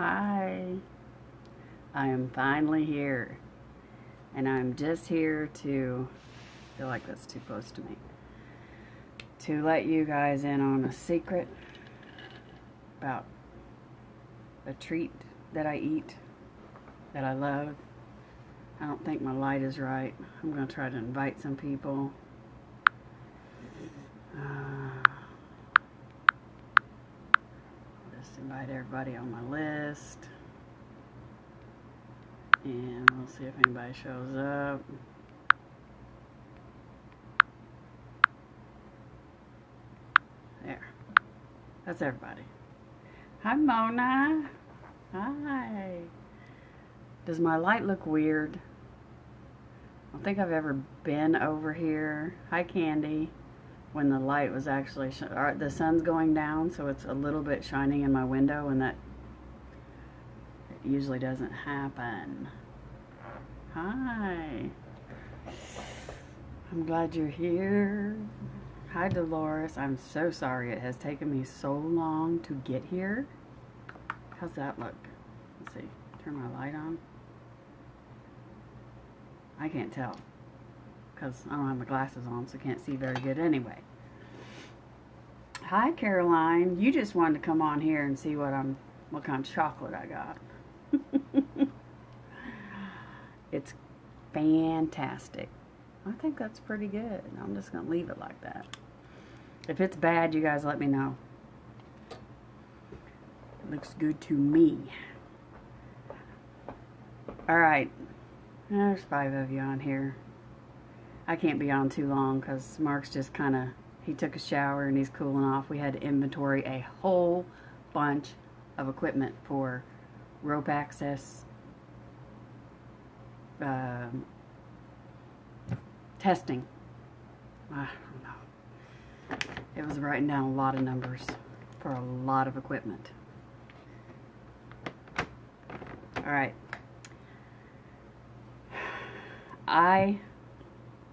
Hi, I am finally here, and I'm just here to, I feel like that's too close to me, to let you guys in on a secret about a treat that I eat, that I love. I don't think my light is right. I'm going to try to invite some people. Just invite everybody on my list. And we'll see if anybody shows up. There. That's everybody. Hi, Mona. Hi. Does my light look weird? I don't think I've ever been over here. Hi, Candy. When the light was actually, the sun's going down, so it's a little bit shining in my window, and that usually doesn't happen. Hi. I'm glad you're here. Hi, Dolores. I'm so sorry it has taken me so long to get here. How's that look? Let's see. Turn my light on. I can't tell because I don't have my glasses on, so I can't see very good anyway. Hi, Caroline. You just wanted to come on here and see what kind of chocolate I got. It's fantastic. I think that's pretty good. I'm just going to leave it like that. If it's bad, you guys let me know. It looks good to me. Alright. There's 5 of you on here. I can't be on too long because Mark's just kind of, he took a shower and he's cooling off. We had to inventory a whole bunch of equipment for rope access testing. I don't know. It was writing down a lot of numbers for a lot of equipment. Alright. I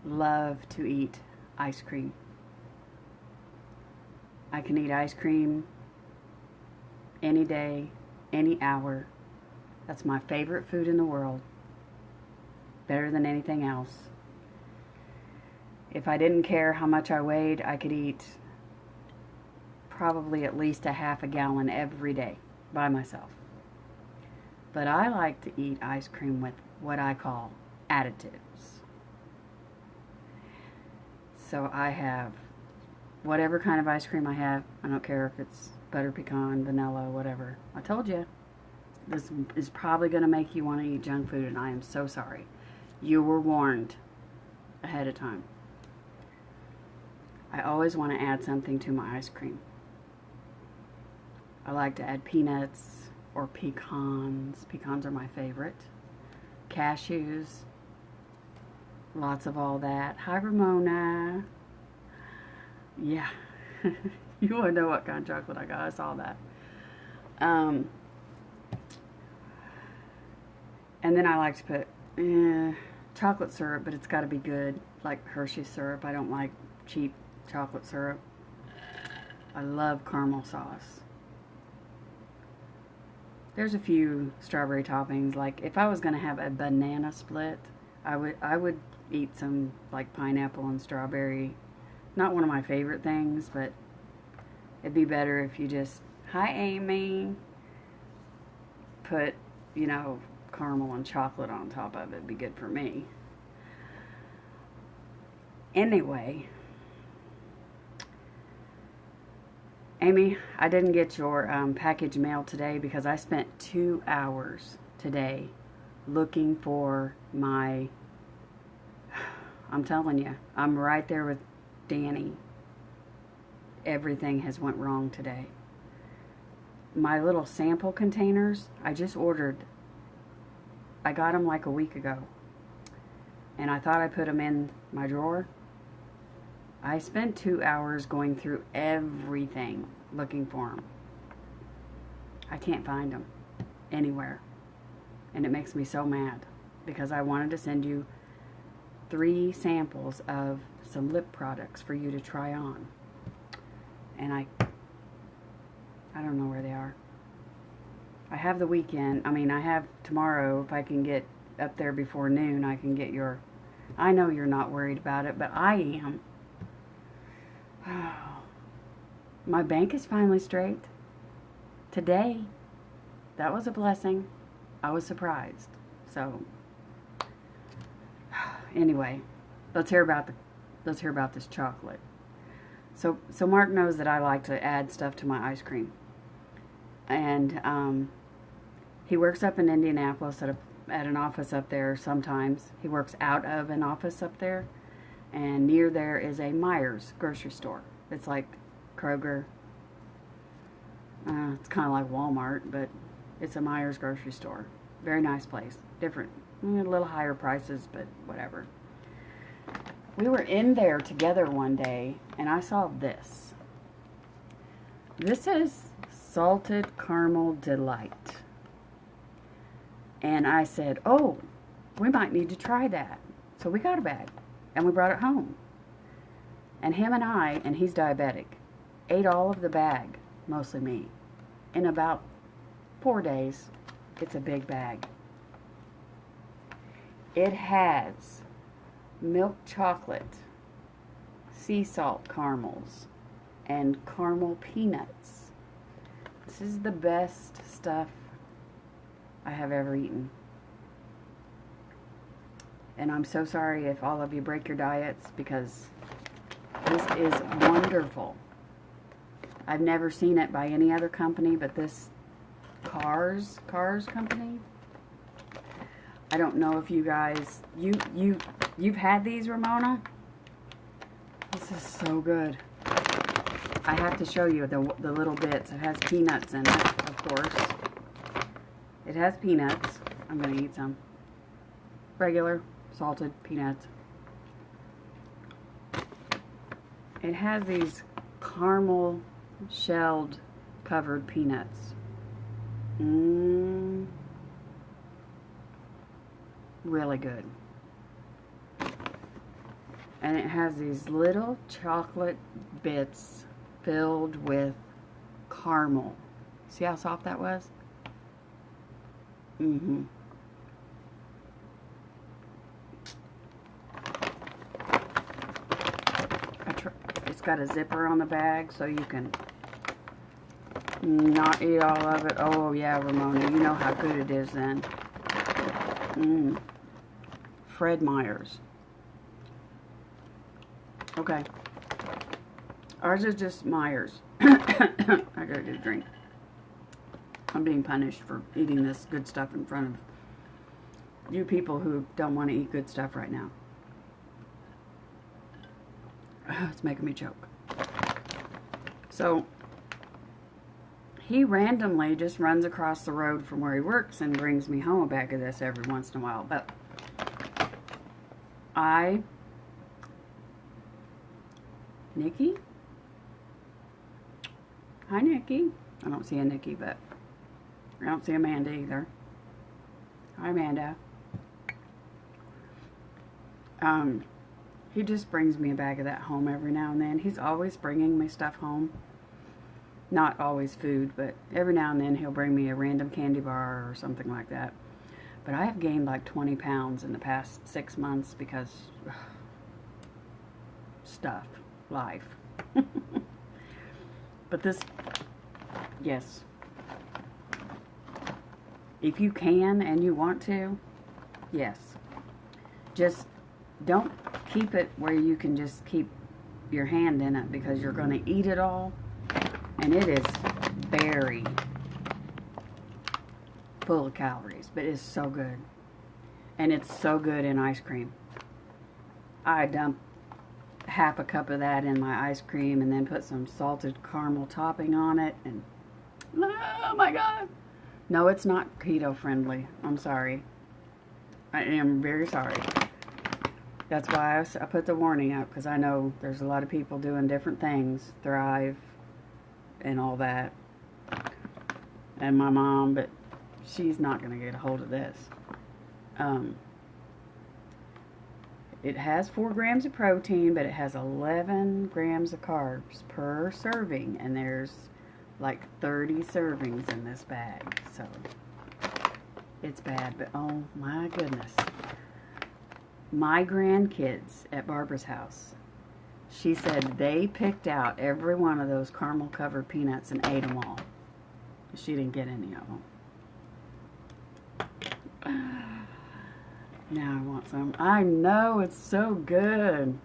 love to eat ice cream. I can eat ice cream any day, any hour. That's my favorite food in the world. Better than anything else. If I didn't care how much I weighed, I could eat probably at least a half a gallon every day by myself. But I like to eat ice cream with what I call additives. So I have whatever kind of ice cream I have. I don't care if it's butter pecan, vanilla, whatever. I told you, this is probably going to make you want to eat junk food, and I am so sorry. You were warned ahead of time. I always want to add something to my ice cream. I like to add peanuts or pecans. Pecans are my favorite. Cashews. Lots of all that. Hi, Ramona. Yeah. You want to know what kind of chocolate I got. I saw that. And then I like to put chocolate syrup, but it's got to be good, like Hershey syrup. I don't like cheap chocolate syrup. I love caramel sauce. There's a few strawberry toppings. Like if I was going to have a banana split, I would eat some like pineapple and strawberry. Not one of my favorite things, but it'd be better if you just, hi Amy, put, you know, caramel and chocolate on top of it. It'd be good for me. Anyway, Amy, I didn't get your package mail today because I spent 2 hours today looking for my, I'm telling you, I'm right there with Danny. Everything has went wrong today. My little sample containers, I just ordered. I got them like a week ago. And I thought I put them in my drawer. I spent 2 hours going through everything looking for them. I can't find them anywhere. And it makes me so mad because I wanted to send you 3 samples of some lip products for you to try on. And I don't know where they are. I have the weekend. I mean, I have tomorrow. If I can get up there before noon, I can get your... I know you're not worried about it, but I am. My bank is finally straight. Today. That was a blessing. I was surprised. So, anyway, let's hear about this chocolate. So Mark knows that I like to add stuff to my ice cream. And he works up in Indianapolis at an office up there sometimes. He works out of an office up there. And near there is a Meijer's grocery store. It's like Kroger. It's kind of like Walmart, but it's a Meijer's grocery store. Very nice place. Different. A little higher prices, but whatever. We were in there together one day, and I saw this. This is Salted Caramel Delight. And I said, oh, we might need to try that. So we got a bag, and we brought it home. And him and I, and he's diabetic, ate all of the bag, mostly me, in about 4 days. It's a big bag. It has milk chocolate, sea salt caramels, and caramel peanuts. This is the best stuff I have ever eaten. And I'm so sorry if all of you break your diets, because this is wonderful. I've never seen it by any other company, but this Cars company. I don't know if you guys, you've had these, Ramona? This is so good. I have to show you the little bits. It has peanuts in it, of course. It has peanuts. I'm going to eat some. Regular, salted peanuts. It has these caramel shelled covered peanuts. Really good. And it has these little chocolate bits filled with caramel. See how soft that was? It's got a zipper on the bag so you can not eat all of it. Oh yeah, Ramona, you know how good it is then. Fred Meyer's. Okay. Ours is just Meyer's. I gotta get a drink. I'm being punished for eating this good stuff in front of you people who don't want to eat good stuff right now. It's making me choke. So, he randomly just runs across the road from where he works and brings me home a bag of this every once in a while. But Nikki? Hi, Nikki. I don't see a Nikki, but I don't see Amanda either. Hi, Amanda. He just brings me a bag of that home every now and then. He's always bringing me stuff home. Not always food, but every now and then he'll bring me a random candy bar or something like that. But I have gained like 20 pounds in the past 6 months because stuff, life. But this, yes. If you can and you want to, yes. Just don't keep it where you can just keep your hand in it, because you're going to eat it all. And it is very full of calories, but it's so good. And it's so good in ice cream. I dump half a cup of that in my ice cream and then put some salted caramel topping on it. And oh my God. No, it's not keto friendly. I'm sorry. I am very sorry. That's why I put the warning up, because I know there's a lot of people doing different things, Thrive and all that. And my mom, but she's not going to get a hold of this. It has 4 grams of protein, but it has 11 grams of carbs per serving. And there's like 30 servings in this bag. So it's bad, but oh my goodness. My grandkids at Barbara's house, she said they picked out every one of those caramel covered peanuts and ate them all. She didn't get any of them. Now I want some. I know, it's so good.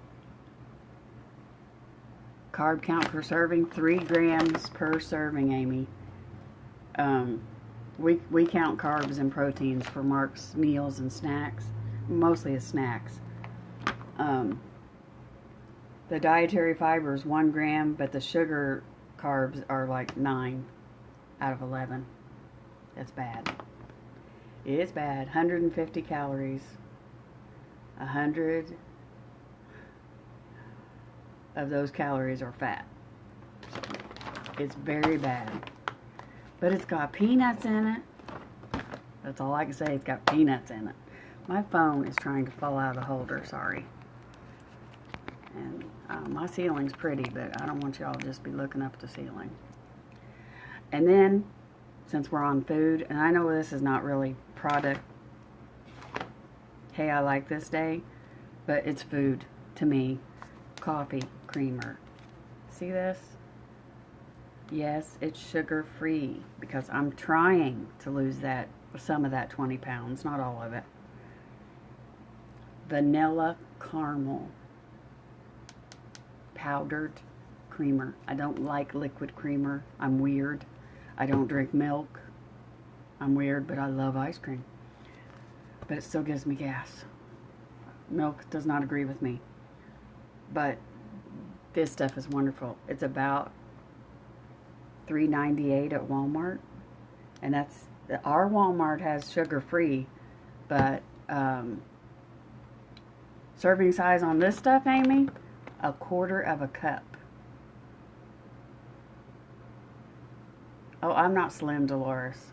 Carb count per serving, 3 grams per serving, Amy. We count carbs and proteins for Mark's meals and snacks. Mostly as snacks. The dietary fiber is 1 gram, but the sugar carbs are like 9 out of 11. That's bad. It's bad. 150 calories. 100 of those calories are fat. It's very bad. But it's got peanuts in it. That's all I can say. It's got peanuts in it. My phone is trying to fall out of the holder. Sorry. And my ceiling's pretty, but I don't want y'all to just be looking up at the ceiling. And then, since we're on food, and I know this is not really product, hey, I like this day, but it's food to me. Coffee creamer. See this? Yes, it's sugar-free because I'm trying to lose some of that 20 pounds, not all of it. Vanilla caramel powdered creamer. I don't like liquid creamer. I'm weird. I don't drink milk. I'm weird, but I love ice cream. But it still gives me gas. Milk does not agree with me. But this stuff is wonderful. It's about $3.98 at Walmart. And that's, our Walmart has sugar-free, but serving size on this stuff, Amy, 1/4 of a cup. Oh, I'm not slim, Dolores.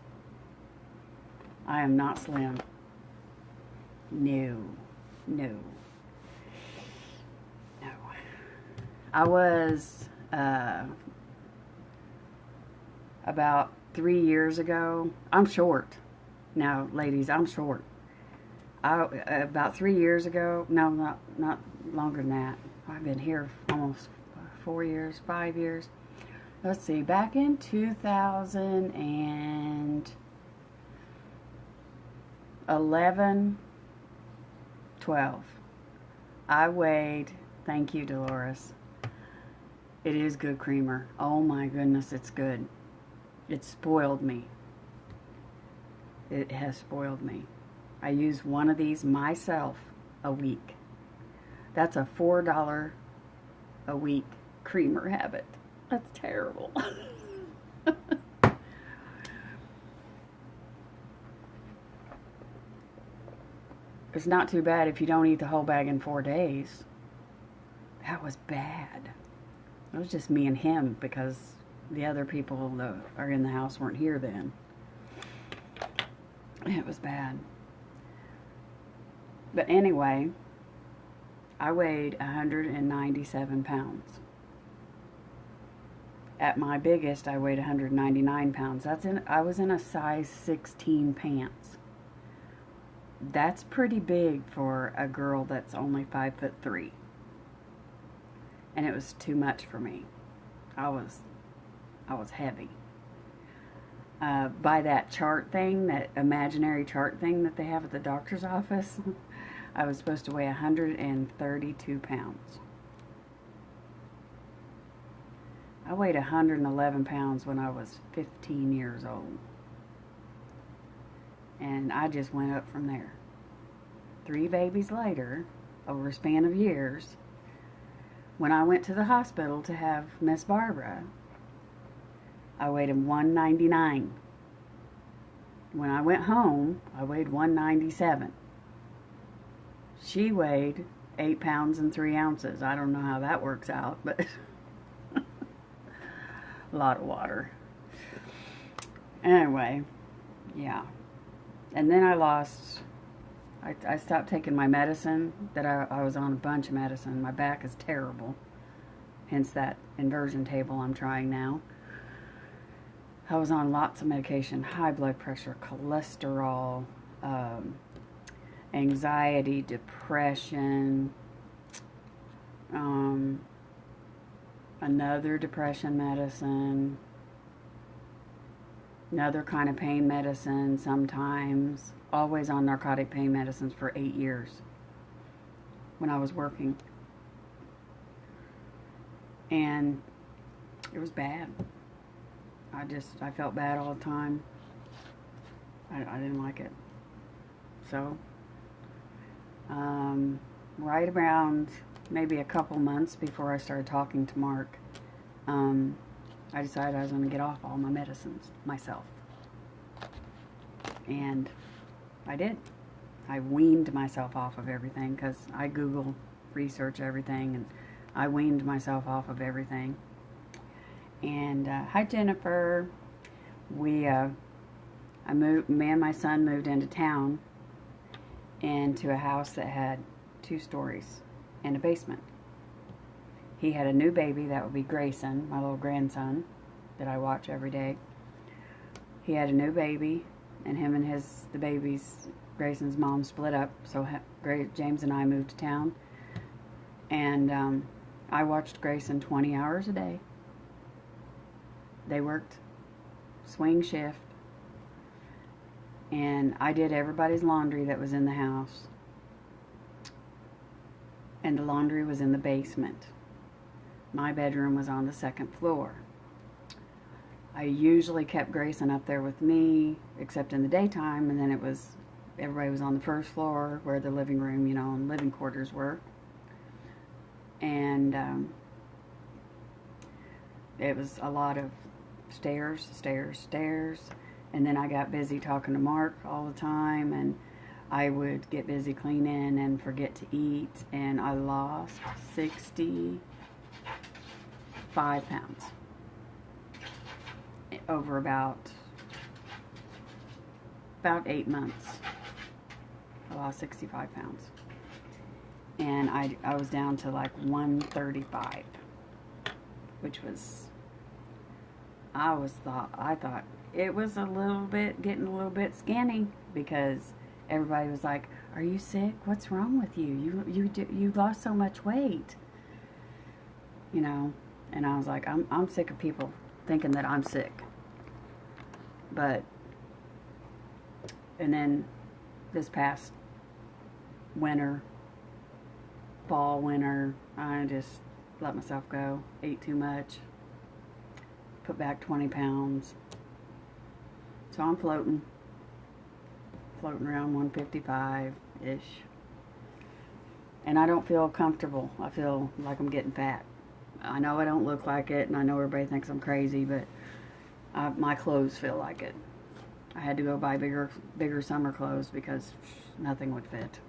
I am not slim. No. No. No. I was, about 3 years ago, I'm short. Now, ladies, I'm short. About 3 years ago, no, not longer than that. I've been here almost 4 years, 5 years. Let's see, back in 2011, 12, I weighed, thank you, Dolores. It is good creamer. Oh my goodness, it's good. It spoiled me. It has spoiled me. I use one of these myself a week. That's a $4 a week creamer habit. That's terrible. It's not too bad if you don't eat the whole bag in 4 days. That was bad. It was just me and him because the other people that are in the house weren't here then. It was bad. But anyway, I weighed 197 pounds. At my biggest, I weighed 199 pounds. I was in a size 16 pants. That's pretty big for a girl that's only 5'3". And it was too much for me. I was heavy. By that chart thing, that imaginary chart thing that they have at the doctor's office, I was supposed to weigh 132 pounds. I weighed 111 pounds when I was 15 years old. And I just went up from there. 3 babies later, over a span of years, when I went to the hospital to have Miss Barbara, I weighed 199. When I went home, I weighed 197. She weighed 8 pounds and 3 ounces. I don't know how that works out, but a lot of water. Anyway, yeah. And then I stopped taking my medicine. I was on a bunch of medicine. My back is terrible. Hence that inversion table I'm trying now. I was on lots of medication, high blood pressure, cholesterol, anxiety, depression, another depression medicine, another kind of pain medicine sometimes, always on narcotic pain medicines for 8 years when I was working. And it was bad. I felt bad all the time. I didn't like it. So, right around maybe a couple months before I started talking to Mark, I decided I was going to get off all my medicines myself. And I did. I weaned myself off of everything because I Google research everything, and I weaned myself off of everything. And hi Jennifer. Me and my son moved into town, into a house that had 2 stories and a basement. He had a new baby, that would be Grayson, my little grandson that I watch every day. He had a new baby, and him and Grayson's mom split up, so James and I moved to town, and I watched Grayson 20 hours a day. They worked swing shift, and I did everybody's laundry that was in the house, and the laundry was in the basement. My bedroom was on the 2nd floor. I usually kept Grayson up there with me, except in the daytime, and then everybody was on the 1st floor where the living room, and living quarters were. And it was a lot of stairs, and then I got busy talking to Mark all the time, and I would get busy cleaning and forget to eat, and I lost 65 pounds over about 8 months. I lost 65 pounds, and I was down to like 135, which was, I thought it was getting a little bit skinny, because everybody was like, "Are you sick? What's wrong with you? You lost so much weight." And I was like, I'm sick of people thinking that I'm sick. And then this past fall, winter, I just let myself go, ate too much, put back 20 pounds. So I'm floating around 155-ish. And I don't feel comfortable. I feel like I'm getting fat. I know I don't look like it, and I know everybody thinks I'm crazy, but my clothes feel like it. I had to go buy bigger summer clothes because nothing would fit.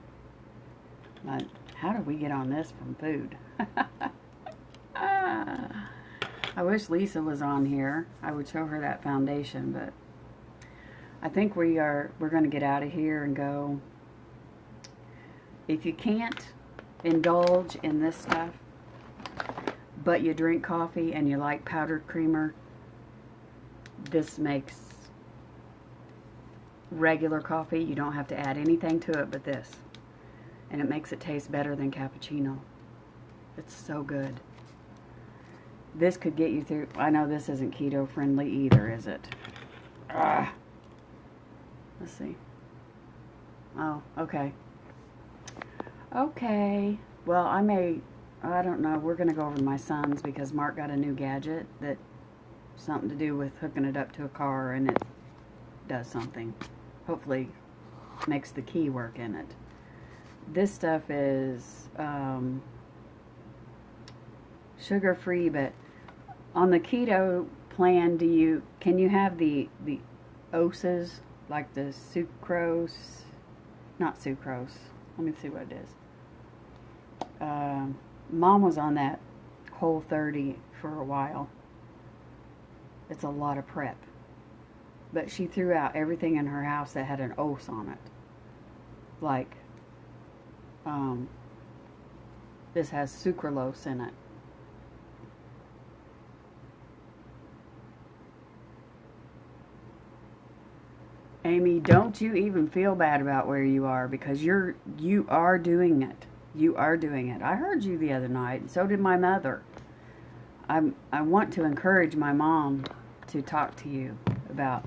But how did we get on this from food? I wish Lisa was on here. I would show her that foundation, but I think we're going to get out of here and go. If you can't indulge in this stuff, but you drink coffee and you like powdered creamer, this makes regular coffee. You don't have to add anything to it but this. And it makes it taste better than cappuccino. It's so good. This could get you through. I know this isn't keto friendly either, is it? Let's see. Oh, okay. Okay. Well, I don't know. We're going to go over to my son's because Mark got a new gadget that something to do with hooking it up to a car, and it does something. Hopefully makes the key work in it. This stuff is sugar-free, but on the keto plan, can you have the oses, like the sucrose? Not sucrose. Let me see what it is. Mom was on that Whole30 for a while. It's a lot of prep. But she threw out everything in her house that had an ose on it. Like, this has sucralose in it. Amy, don't you even feel bad about where you are, because you are doing it. You are doing it. I heard you the other night, and so did my mother. I want to encourage my mom to talk to you about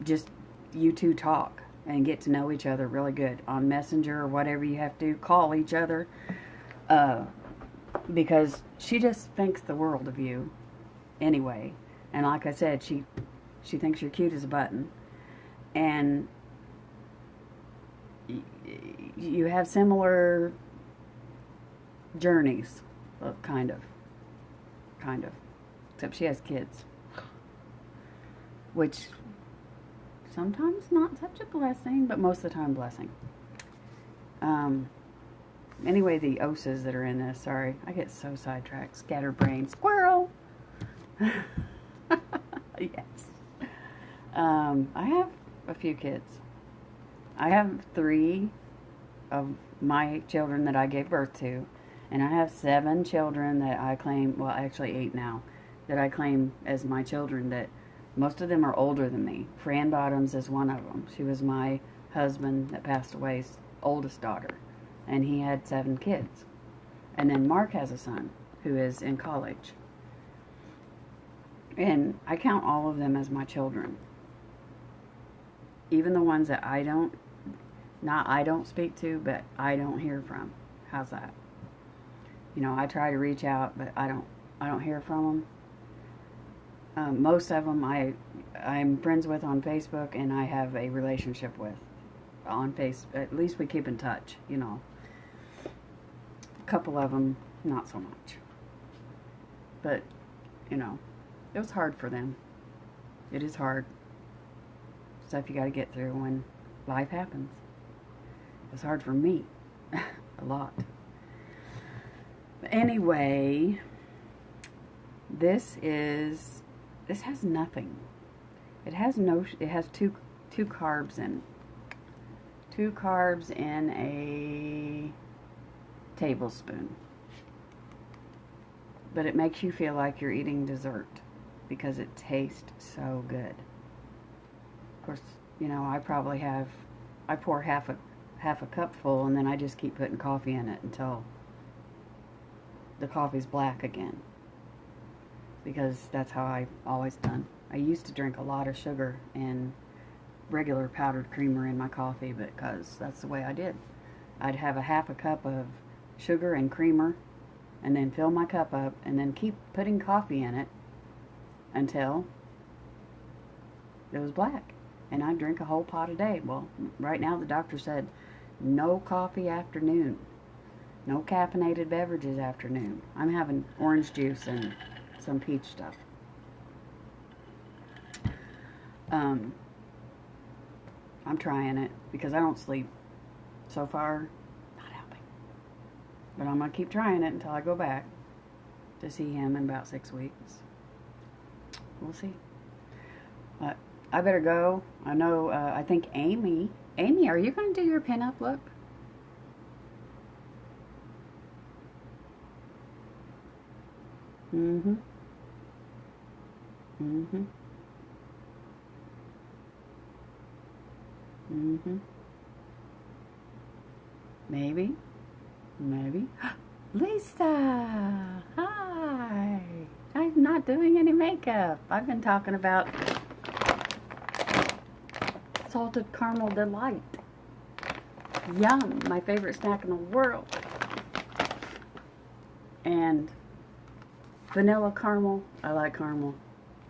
just you two talk and get to know each other really good on Messenger or whatever you have to call each other, because she just thinks the world of you anyway. And like I said, she thinks you're cute as a button, and you have similar journeys, kind of, except she has kids, which sometimes not such a blessing, but most of the time blessing. Anyway, the oses that are in this, sorry, I get so sidetracked. Scatterbrain squirrel. Yes. I have a few kids. I have 3 of my children that I gave birth to, and I have 7 children that I claim, well, actually 8 now, that I claim as my children, that most of them are older than me. Fran Bottoms is one of them. She was my husband that passed away's oldest daughter, and he had 7 kids. And then Mark has a son who is in college. And I count all of them as my children. Even the ones that I don't speak to, but I don't hear from. How's that? You know, I try to reach out, but I don't hear from them. Most of them I'm friends with on Facebook, and I have a relationship with on Facebook. At least we keep in touch, you know. A couple of them, not so much. But, you know, it was hard for them. It is hard. Stuff you got to get through when life happens. It was hard for me. A lot. But anyway, this has nothing. It has 2 carbs in. 2 carbs in a tablespoon. But it makes you feel like you're eating dessert because it tastes so good. Of course, you know, I pour half a cup full, and then I just keep putting coffee in it until the coffee's black again, because that's how I've always done. I used to drink a lot of sugar and regular powdered creamer in my coffee, because that's the way I did. I'd have a half a cup of sugar and creamer, and then fill my cup up, and then keep putting coffee in it until it was black. And I'd drink a whole pot a day. Well, right now the doctor said no coffee afternoon. No caffeinated beverages afternoon. I'm having orange juice and some peach stuff. I'm trying it because I don't sleep. So far, not helping. But I'm going to keep trying it until I go back to see him in about 6 weeks. We'll see. But I better go. I know, I think Amy, are you going to do your pinup look? Mm-hmm. Mm-hmm. Mm-hmm. Maybe. Lisa! Hi! I'm not doing any makeup. I've been talking about salted caramel delight. Yum! My favorite snack in the world. And vanilla caramel. I like caramel.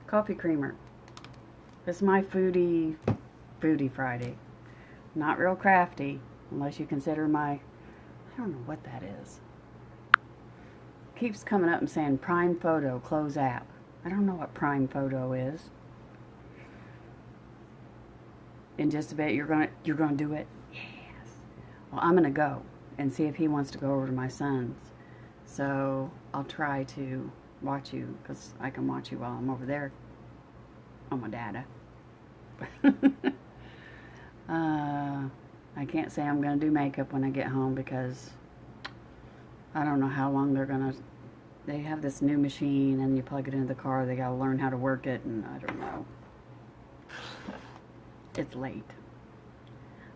Coffee creamer. This is my foodie Friday. Not real crafty, unless you consider my, I don't know what that is. Keeps coming up and saying Prime Photo, close app. I don't know what Prime Photo is. In just a bit, you're gonna do it? Yes. Well, I'm gonna go and see if he wants to go over to my son's. So I'll try to watch you, because I can watch you while I'm over there on my data. I can't say I'm going to do makeup when I get home, because I don't know how long they have this new machine, and you plug it into the car, they got to learn how to work it, and I don't know. it's late.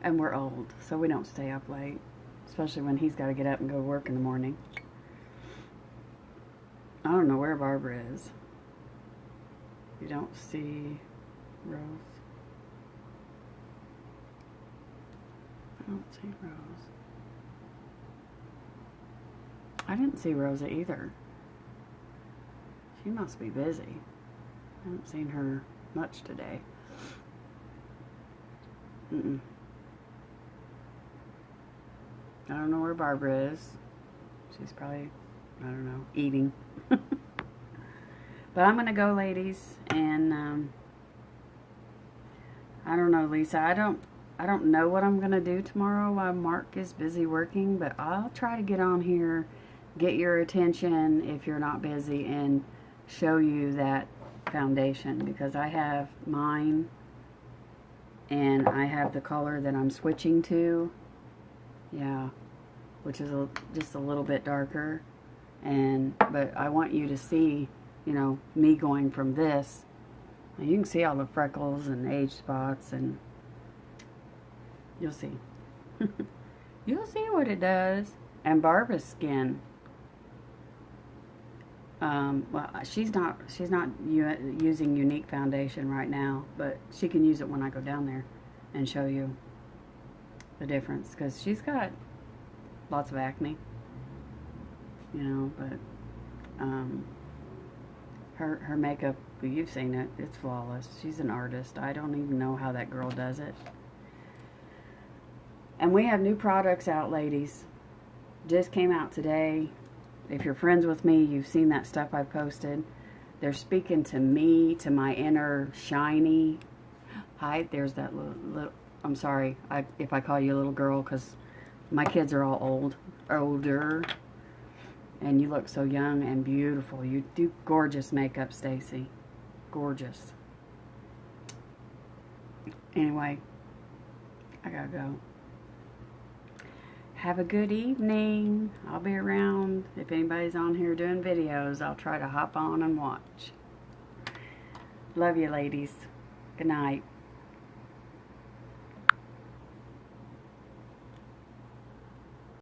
And we're old, so we don't stay up late. Especially when he's got to get up and go to work in the morning. I don't know where Barbara is. You don't see Rose. I don't see Rose. I didn't see Rosa either. She must be busy. I haven't seen her much today. I don't know where Barbara is. She's probably, I don't know, eating. But I'm going to go, ladies. And I don't know, Lisa. I don't know what I'm going to do tomorrow while Mark is busy working. But I'll try to get on here, get your attention if you're not busy, and show you that foundation. Because I have mine. And I have the color that I'm switching to. Yeah, which is just a little bit darker, but I want you to see, you know, me going from this. And you can see all the freckles and age spots, and you'll see. You'll see what it does. And Barbara's skin. Well, she's not using Younique foundation right now, but she can use it when I go down there and show you the difference, because she's got lots of acne, you know, but her makeup, well, you've seen it, it's flawless. She's an artist. I don't even know how that girl does it. And we have new products out, ladies. Just came out today. If you're friends with me, you've seen that stuff I posted. They're speaking to me, to my inner shiny. Hi, there's that little I'm sorry if I call you a little girl, because my kids are all older, and you look so young and beautiful. You do gorgeous makeup, Stacy. Gorgeous. Anyway, I gotta go. Have a good evening. I'll be around. If anybody's on here doing videos, I'll try to hop on and watch. Love you, ladies. Good night.